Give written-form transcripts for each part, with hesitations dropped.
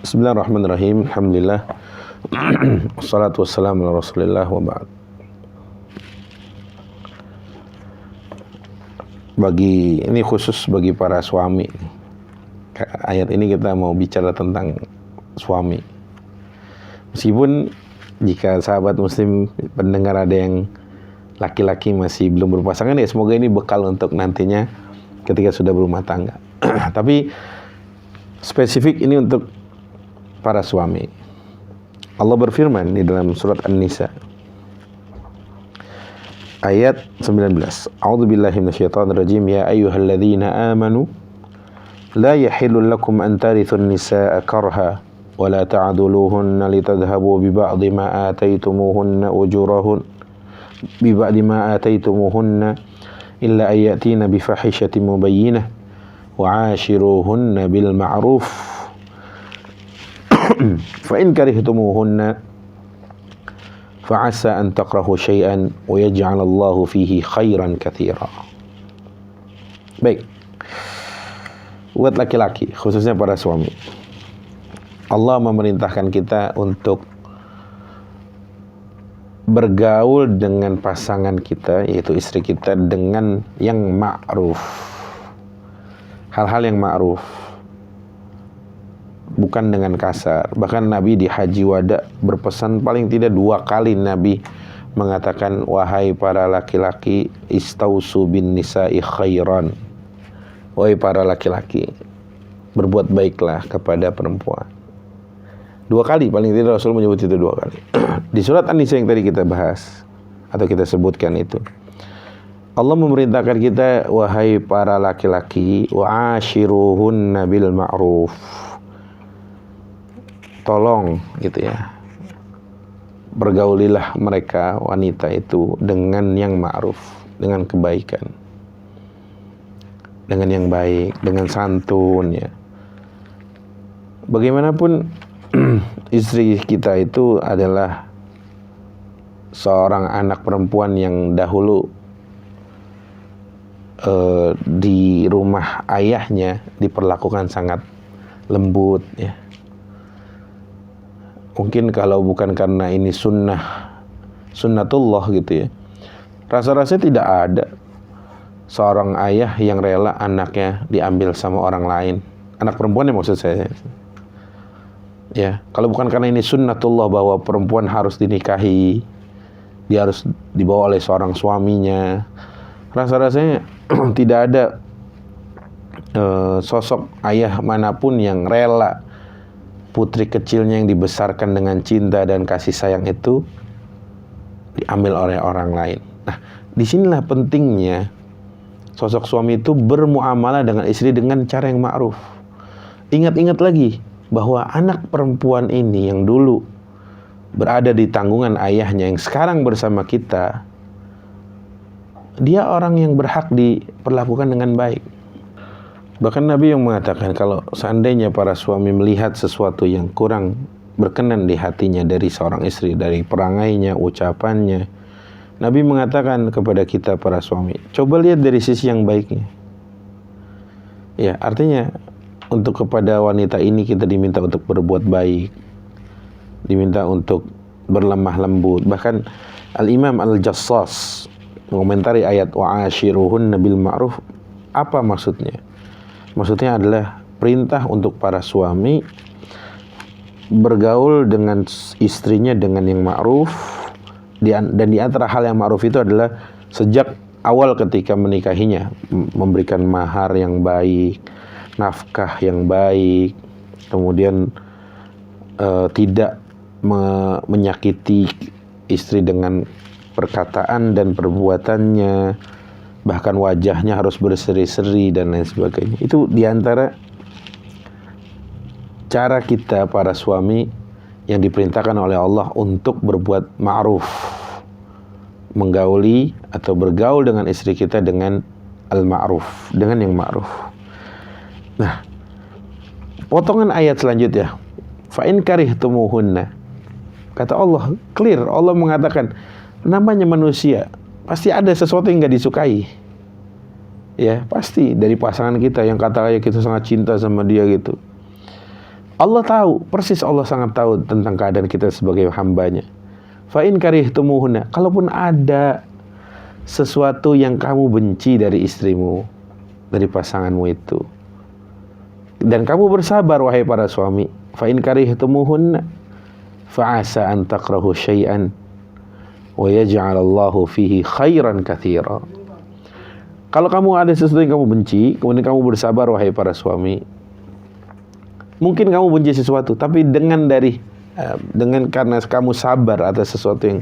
Bismillahirrahmanirrahim. Alhamdulillah. Wassalatu wassalamu ala Rasulillah wa ba'd. Ini khusus bagi para suami. Ayat ini kita mau bicara tentang suami. Meskipun jika sahabat muslim pendengar ada yang laki-laki masih belum berpasangan, ya semoga ini bekal untuk nantinya ketika sudah berumah tangga. Tapi spesifik ini untuk para suami. Allah berfirman di dalam surat An-Nisa ayat 19. A'udzubillahi minasyaitonirrajim. Ya ayyuhalladzina amanu la yahillu lakum an tarithun nisaa karha wa la ta'dhuluhunna litadhhabu bi ba'dhi ma ataytumuhunna illa an yatina bi fahishatin mubayyinah wa 'ashiruhunna bil ma'ruf fa in karihtumuhunna fa'asa an takrahu syai'an wa yaj'alallahu fihi khairan katsira. Baik. Buat laki-laki, khususnya para suami, Allah memerintahkan kita untuk bergaul dengan pasangan kita, yaitu istri kita, dengan yang ma'ruf. Hal-hal yang ma'ruf, bukan dengan kasar. Bahkan Nabi di Haji Wada berpesan paling tidak 2 kali Nabi mengatakan, wahai para laki-laki, istausu bin nisa'i khairan. Wahai para laki-laki, berbuat baiklah kepada perempuan. 2 kali paling tidak Rasul menyebut itu 2 kali. Di surat An-Nisa yang tadi kita bahas atau kita sebutkan itu, Allah memerintahkan kita, wahai para laki-laki, wa ashiruhunna bil ma'ruf. Tolong gitu ya, bergaulilah mereka wanita itu dengan yang ma'ruf, dengan kebaikan, dengan yang baik, dengan santun ya. Bagaimanapun istri kita itu adalah seorang anak perempuan yang dahulu di rumah ayahnya diperlakukan sangat lembut ya. Mungkin kalau bukan karena ini sunnatullah gitu ya, rasa-rasanya tidak ada seorang ayah yang rela anaknya diambil sama orang lain. Anak perempuan ya maksud saya. Ya, kalau bukan karena ini sunnatullah bahwa perempuan harus dinikahi, dia harus dibawa oleh seorang suaminya, rasa-rasanya tidak ada sosok ayah manapun yang rela putri kecilnya yang dibesarkan dengan cinta dan kasih sayang itu diambil oleh orang lain. Nah, disinilah pentingnya sosok suami itu bermuamalah dengan istri dengan cara yang ma'ruf. Ingat-ingat lagi bahwa anak perempuan ini yang dulu berada di tanggungan ayahnya, yang sekarang bersama kita, dia orang yang berhak diperlakukan dengan baik. Bahkan Nabi yang mengatakan, kalau seandainya para suami melihat sesuatu yang kurang berkenan di hatinya dari seorang istri, dari perangainya, ucapannya, Nabi mengatakan kepada kita para suami, coba lihat dari sisi yang baiknya. Ya, artinya untuk kepada wanita ini kita diminta untuk berbuat baik, diminta untuk berlemah lembut. Bahkan Al-Imam Al-Jassas mengomentari ayat wa'ashiruhunna bil ma'ruf, apa maksudnya? Maksudnya adalah perintah untuk para suami bergaul dengan istrinya dengan yang ma'ruf, dan di antara hal yang ma'ruf itu adalah sejak awal ketika menikahinya, memberikan mahar yang baik, nafkah yang baik, kemudian tidak menyakiti istri dengan perkataan dan perbuatannya, bahkan wajahnya harus berseri-seri dan lain sebagainya. Itu diantara cara kita para suami yang diperintahkan oleh Allah untuk berbuat ma'ruf, menggauli atau bergaul dengan istri kita dengan al-ma'ruf, dengan yang ma'ruf. Nah, potongan ayat selanjutnya, fa in karihtumuhunna, kata Allah clear, Allah mengatakan namanya manusia pasti ada sesuatu yang gak disukai. Ya, pasti dari pasangan kita yang kata kita sangat cinta sama dia gitu. Allah tahu, persis Allah sangat tahu tentang keadaan kita sebagai hambanya. Fa in karihtumuhunna, kalaupun ada sesuatu yang kamu benci dari istrimu, dari pasanganmu itu, dan kamu bersabar wahai para suami, fa in karihtumuhunna fa asa an takrahu syai'an wa yaj'alallahu fihi khairan katsira. Kalau kamu ada sesuatu yang kamu benci, kemudian kamu bersabar wahai para suami, mungkin kamu benci sesuatu, tapi dengan karena kamu sabar atas sesuatu yang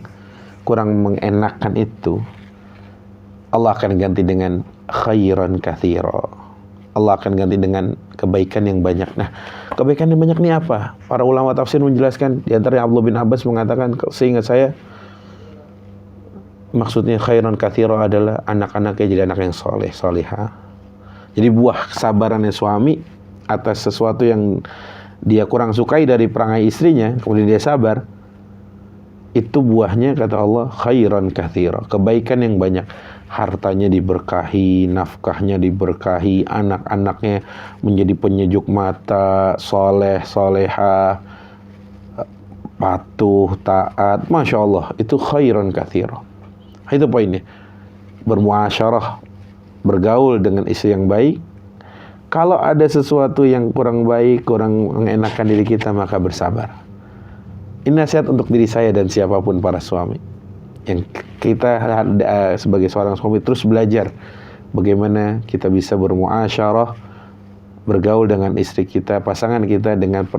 kurang mengenakan itu, Allah akan ganti dengan khairan katsira. Allah akan ganti dengan kebaikan yang banyak. Nah, kebaikan yang banyak ini apa? Para ulama tafsir menjelaskan, di antaranya Abdullah bin Abbas mengatakan, seingat saya, maksudnya khairan katsira adalah anak-anaknya jadi anak yang soleh, solehah. Jadi buah kesabarannya suami atas sesuatu yang dia kurang sukai dari perangai istrinya, kemudian dia sabar, itu buahnya kata Allah khairan katsira, kebaikan yang banyak. Hartanya diberkahi, nafkahnya diberkahi, anak-anaknya menjadi penyejuk mata, soleh, solehah, patuh, taat. Masya Allah, itu khairan katsira. Itu poinnya. Bermuasyarah, bergaul dengan istri yang baik. Kalau ada sesuatu yang kurang baik, kurang mengenakan diri kita, maka bersabar. Ini nasihat untuk diri saya dan siapapun para suami. Yang kita sebagai seorang suami terus belajar bagaimana kita bisa bermuasyarah, bergaul dengan istri kita, pasangan kita dengan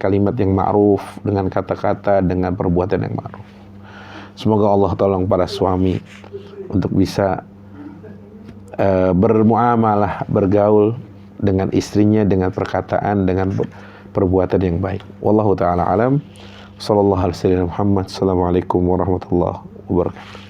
kalimat yang ma'ruf, dengan kata-kata, dengan perbuatan yang ma'ruf. Semoga Allah tolong para suami untuk bisa bermuamalah, bergaul dengan istrinya dengan perkataan, dengan perbuatan yang baik. Wallahu ta'ala alam. Sallallahu alaihi wasallam. Assalamualaikum warahmatullahi wabarakatuh.